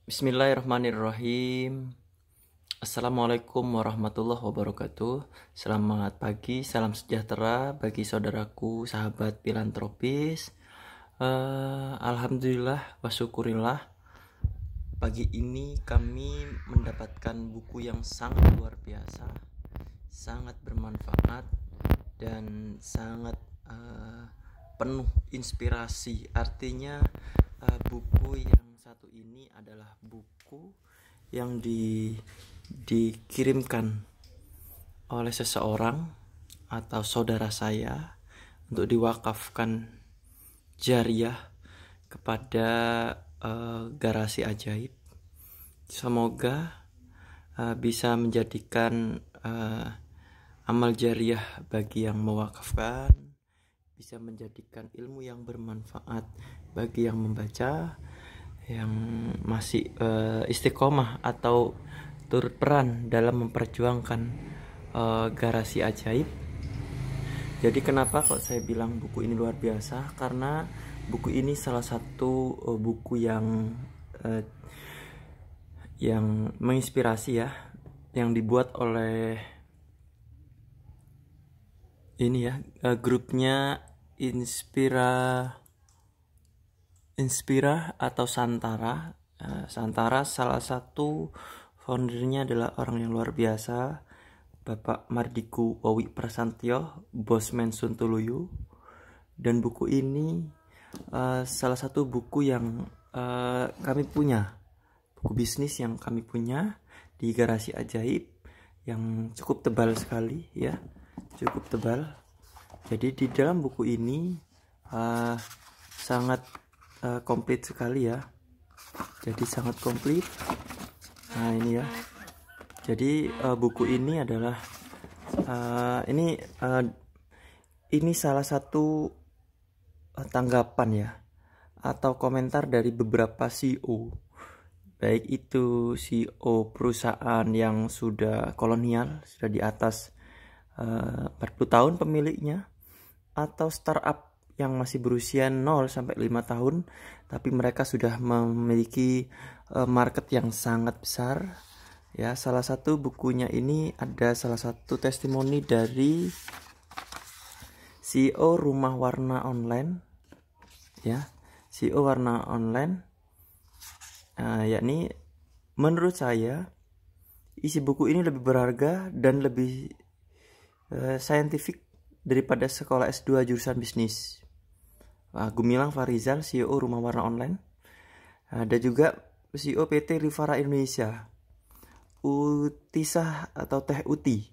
Bismillahirrahmanirrahim. Assalamualaikum warahmatullahi wabarakatuh. Selamat pagi, salam sejahtera bagi saudaraku, sahabat filantropis. Alhamdulillah wa syukurillah. Pagi ini kami mendapatkan buku yang sangat luar biasa, sangat bermanfaat dan sangat penuh inspirasi. Artinya buku yang satu ini adalah buku yang dikirimkan oleh seseorang atau saudara saya untuk diwakafkan jariah kepada Garasi Ajaib. Semoga bisa menjadikan amal jariah bagi yang mewakafkan, bisa menjadikan ilmu yang bermanfaat bagi yang membaca, yang masih istiqomah atau turut peran dalam memperjuangkan Garasi Ajaib. Jadi kenapa kok saya bilang buku ini luar biasa? Karena buku ini salah satu buku yang menginspirasi ya, yang dibuat oleh ini ya, grupnya Inspira atau Santara. Santara salah satu foundernya adalah orang yang luar biasa, Bapak Mardigu Owi Prasantyo, Bosman Suntuluyu. Dan buku ini salah satu buku yang kami punya, buku bisnis yang kami punya di Garasi Ajaib, yang cukup tebal sekali ya, cukup tebal. Jadi di dalam buku ini sangat komplit sekali ya, jadi sangat komplit. Nah ini ya, jadi buku ini adalah ini salah satu tanggapan ya atau komentar dari beberapa CEO, baik itu CEO perusahaan yang sudah kolonial, sudah di atas 40 tahun pemiliknya, atau startup yang masih berusia 0 sampai 5 tahun tapi mereka sudah memiliki market yang sangat besar ya. Salah satu bukunya ini ada salah satu testimoni dari CEO Rumah Warna Online ya, CEO Warna Online, yakni menurut saya isi buku ini lebih berharga dan lebih scientific daripada sekolah S2 jurusan bisnis. Gumilang Farizal, CEO Rumah Warna Online. Ada juga CEO PT Rivara Indonesia, Utisah atau Teh Uti.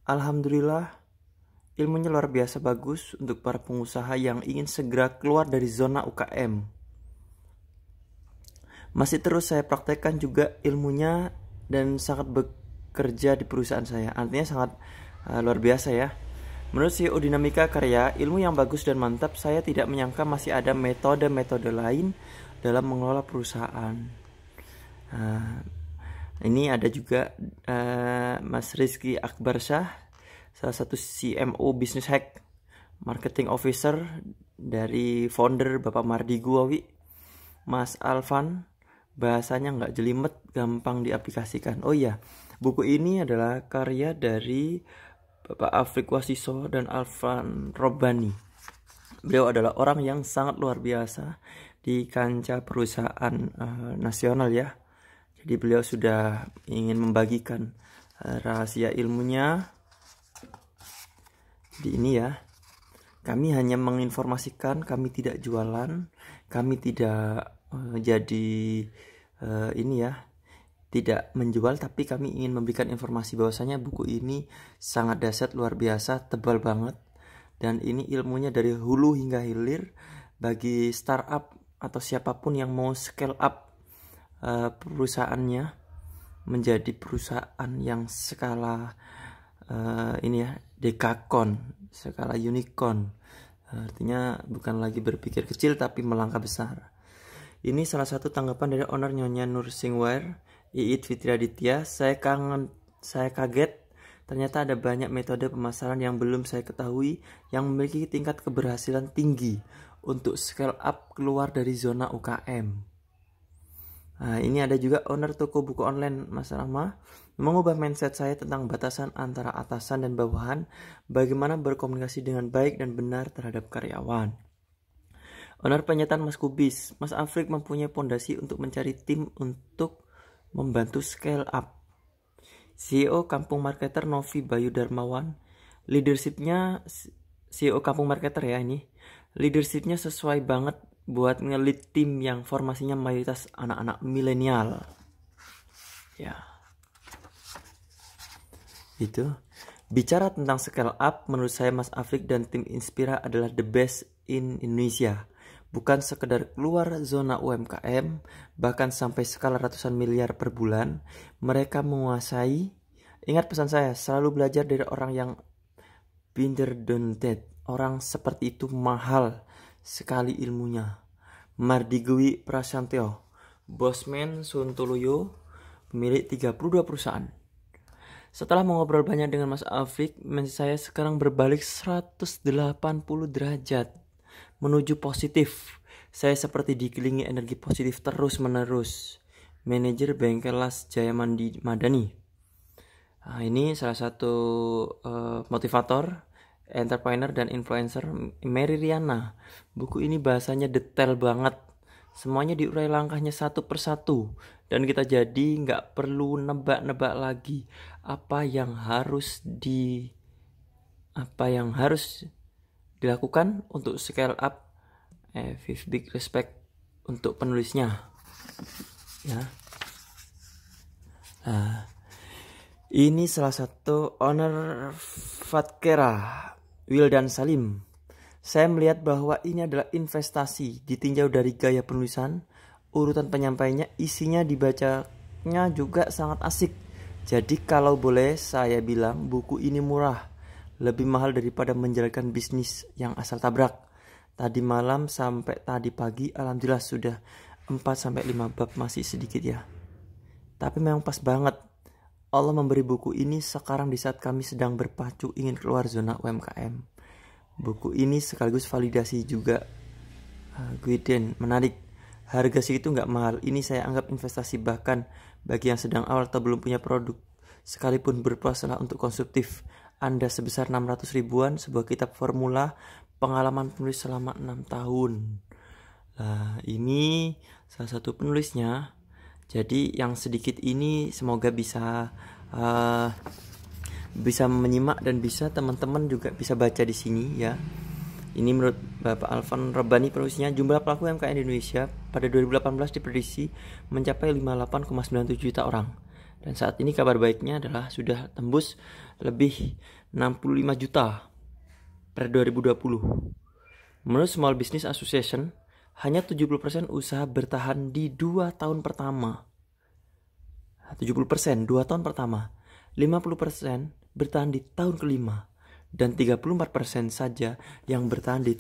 Alhamdulillah, ilmunya luar biasa bagus untuk para pengusaha yang ingin segera keluar dari zona UKM. Masih terus saya praktekkan juga ilmunya dan sangat bekerja di perusahaan saya. Artinya sangat luar biasa ya. Menurut CEO Dinamika Karya, ilmu yang bagus dan mantap, saya tidak menyangka masih ada metode-metode lain dalam mengelola perusahaan. Ini ada juga Mas Rizky Akbar Shah, salah satu CMO Business Hack Marketing Officer dari founder Bapak Mardigu Owi. Mas Alvan, bahasanya nggak jelimet, gampang diaplikasikan. Oh iya, buku ini adalah karya dari Bapak Afrik Wasiso dan Alvan Robbani. Beliau adalah orang yang sangat luar biasa di kancah perusahaan nasional ya. Jadi beliau sudah ingin membagikan rahasia ilmunya. Jadi ini ya, kami hanya menginformasikan, kami tidak jualan, kami tidak ini ya, tidak menjual, tapi kami ingin memberikan informasi bahwasanya buku ini sangat dahsyat, luar biasa, tebal banget, dan ini ilmunya dari hulu hingga hilir bagi startup atau siapapun yang mau scale up perusahaannya menjadi perusahaan yang skala ini ya, dekakon, skala unicorn. Artinya bukan lagi berpikir kecil tapi melangkah besar. Ini salah satu tanggapan dari owner Nyonya Nur Singware, Iit Fitri Aditya. Saya kaget, ternyata ada banyak metode pemasaran yang belum saya ketahui yang memiliki tingkat keberhasilan tinggi untuk scale up keluar dari zona UKM. Nah, ini ada juga owner toko buku online Mas Rama, mengubah mindset saya tentang batasan antara atasan dan bawahan, bagaimana berkomunikasi dengan baik dan benar terhadap karyawan. Owner penyetan Mas Kubis, Mas Afrik mempunyai pondasi untuk mencari tim untuk membantu scale up. CEO Kampung Marketer Novi Bayu Darmawan, leadershipnya CEO Kampung Marketer ya ini, leadershipnya sesuai banget buat ngelit tim yang formasinya mayoritas anak-anak milenial. Ya. Itu. Bicara tentang scale up, menurut saya Mas Afrik dan tim Inspira adalah the best in Indonesia. Bukan sekedar keluar zona UMKM, bahkan sampai skala ratusan miliar per bulan. Mereka menguasai, ingat pesan saya, selalu belajar dari orang yang binder than that. Orang seperti itu mahal sekali ilmunya. Mardigwi Prasantyo, Bosman Suntuluyo, pemilik 32 perusahaan. Setelah mengobrol banyak dengan Mas Afrik, saya sekarang berbalik 180 derajat menuju positif. Saya seperti dikelilingi energi positif terus menerus. Manajer Bengkel Las Jaya Madani. Nah, ini salah satu motivator, entrepreneur dan influencer, Mary Riana. Buku ini bahasanya detail banget, semuanya diurai langkahnya satu persatu, dan kita jadi nggak perlu nebak-nebak lagi apa yang harus dilakukan untuk scale up. With big respect untuk penulisnya ya. Ini salah satu owner Fatkera, Wildan Salim. Saya melihat bahwa ini adalah investasi, ditinjau dari gaya penulisan, urutan penyampaiannya, isinya dibacanya juga sangat asik. Jadi kalau boleh saya bilang buku ini murah, lebih mahal daripada menjalankan bisnis yang asal tabrak. Tadi malam sampai tadi pagi alhamdulillah sudah 4-5 bab, masih sedikit ya. Tapi memang pas banget. Allah memberi buku ini sekarang di saat kami sedang berpacu ingin keluar zona UMKM. Buku ini sekaligus validasi juga. Guiden, menarik. Harga segitu nggak mahal. Ini saya anggap investasi, bahkan bagi yang sedang awal atau belum punya produk. Sekalipun berpuasalah untuk konsumtif. Anda sebesar 600 ribuan, sebuah kitab formula pengalaman penulis selama 6 tahun. Nah, ini salah satu penulisnya. Jadi yang sedikit ini semoga bisa menyimak dan bisa teman-teman juga bisa baca di sini ya. Ini menurut Bapak Alvan Rabbani, penulisnya, jumlah pelaku UMKM di Indonesia pada 2018 diprediksi mencapai 58,97 juta orang. Dan saat ini kabar baiknya adalah sudah tembus lebih 65 juta per 2020. Menurut Small Business Association, hanya 70% usaha bertahan di 2 tahun pertama. 70% 2 tahun pertama. 50% bertahan di tahun kelima. Dan 34% saja yang bertahan di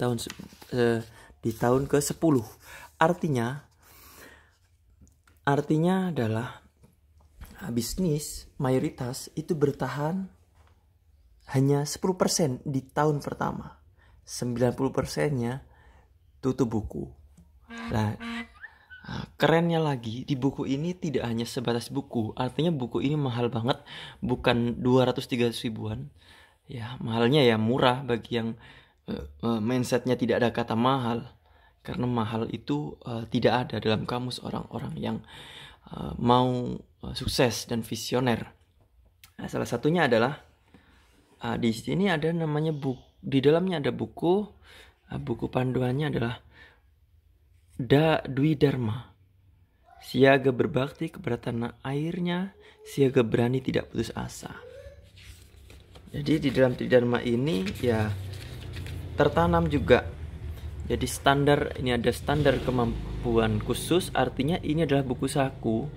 tahun ke-10. Artinya adalah bisnis mayoritas itu bertahan hanya 10% di tahun pertama. 90%-nya tutup buku. Nah, kerennya lagi di buku ini tidak hanya sebatas buku, artinya buku ini mahal banget, bukan 200-300 ribuan. Ya, mahalnya ya murah bagi yang mindsetnya tidak ada kata mahal, karena mahal itu tidak ada dalam kamus orang-orang yang mau sukses dan visioner. Nah, salah satunya adalah di sini ada namanya di dalamnya ada buku panduannya adalah Dwi Dharma, siaga berbakti kepada tanah airnya, siaga berani tidak putus asa. Jadi di dalam Dwi Dharma ini ya tertanam juga. Jadi standar, ini ada standar kemampuan khusus, artinya ini adalah buku saku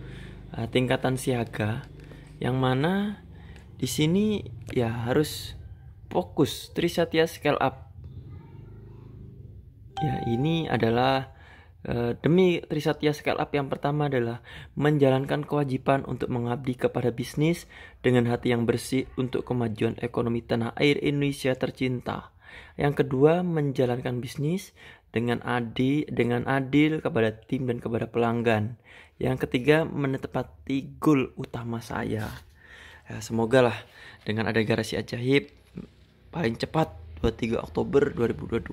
tingkatan siaga, yang mana di sini ya harus fokus Trisatya Scale Up. Ya, ini adalah demi Trisatya Scale Up yang pertama adalah menjalankan kewajiban untuk mengabdi kepada bisnis dengan hati yang bersih untuk kemajuan ekonomi tanah air Indonesia tercinta. Yang kedua, menjalankan bisnis dengan adil kepada tim dan kepada pelanggan. Yang ketiga, menepati goal utama saya. Ya, semoga lah dengan ada garasi ajaib paling cepat 23 Oktober 2022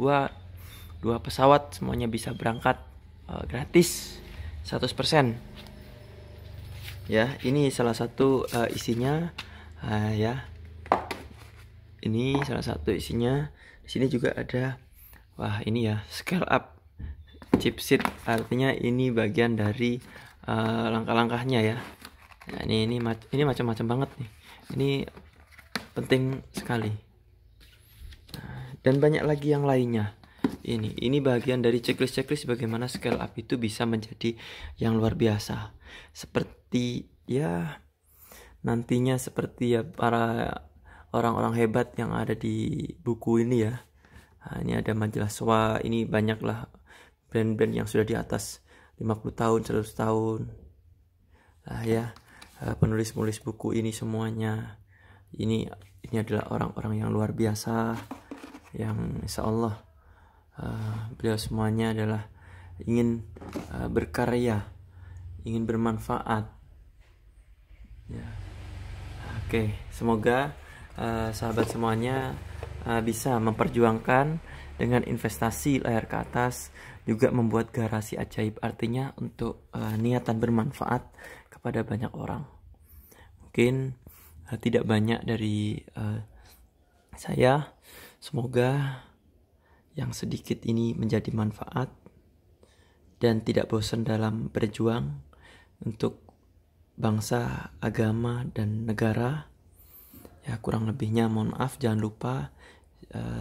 2 pesawat semuanya bisa berangkat gratis 100%. Ya, ini salah satu isinya ya. Ini salah satu isinya. Di sini juga ada, wah ini ya, scale up chipset, artinya ini bagian dari langkah-langkahnya ya. Nah, ini macam-macam banget nih. Ini penting sekali. Dan banyak lagi yang lainnya. Ini bagian dari checklist bagaimana scale up itu bisa menjadi yang luar biasa. Seperti ya nantinya seperti ya para orang-orang hebat yang ada di buku ini ya. Nah, ini ada majalah SWA, ini banyaklah brand-brand yang sudah di atas 50 tahun, 100 tahun. Nah ya, penulis-penulis buku ini semuanya ini adalah orang-orang yang luar biasa, yang insya Allah beliau semuanya adalah ingin berkarya, ingin bermanfaat ya. Oke, semoga sahabat semuanya bisa memperjuangkan dengan investasi layar ke atas, juga membuat garasi ajaib, artinya untuk niatan bermanfaat kepada banyak orang. Mungkin tidak banyak dari saya, semoga yang sedikit ini menjadi manfaat dan tidak bosan dalam berjuang untuk bangsa, agama, dan negara. Ya, kurang lebihnya mohon maaf. Jangan lupa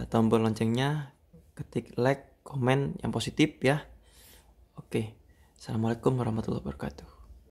tombol loncengnya, ketik like, komen yang positif ya. Oke, assalamualaikum warahmatullahi wabarakatuh.